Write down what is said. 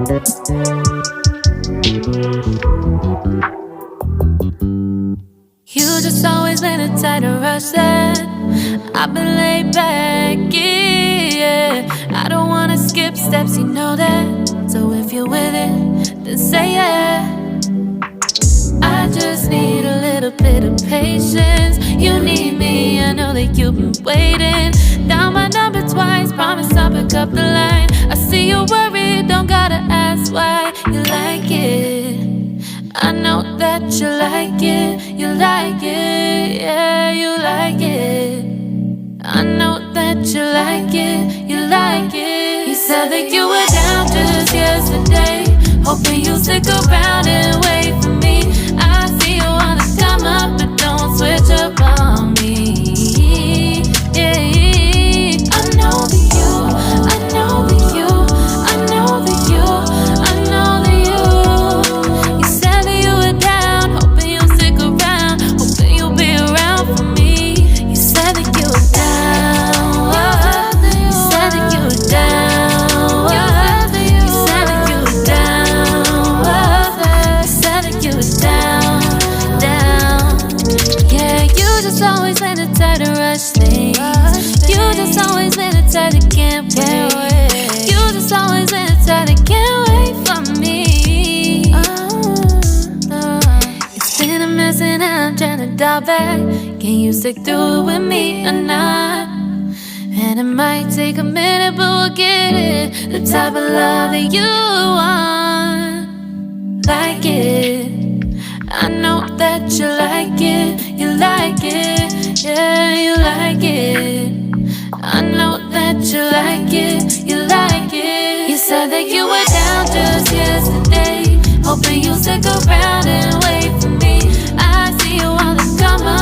You just always been a tight to rush that. I've been laid back, yeah. I don't wanna skip steps, you know that. So if you're with it, then say yeah. I just need a little bit of patience. You need me, I know that you've been waiting. Down my number twice, promise I'll pick up the line. I see you worried, don't gotta ask why. You like it, I know that you like it. You like it, yeah, you like it. I know that you like it, you like it. You said that you were down just yesterday, hoping you'll stick around and wait for me. I see you wanna come up, but don't switch up on me. Yeah, I know that you, I know that you, I know that you, I know that you. You said that you were down, hoping you'll stick around, hoping you'll be around for me. You said that you were down, you said that you were down, you said that you were down, you said that you were down, down. Yeah, you just always been the type to rush things. You just always been the type that can't wait. You just always been the type that can't wait for me. It's been a mess and I'm trying to dial back. Can you stick through it with me or not? And it might take a minute, but we'll get it. The type of love that you want. Like it, I know that you like it. You like it, yeah, you like it. I know that you like it. You like it. You said that you were down just yesterday, hoping you'll stick around and wait for me. I see you wanna come up,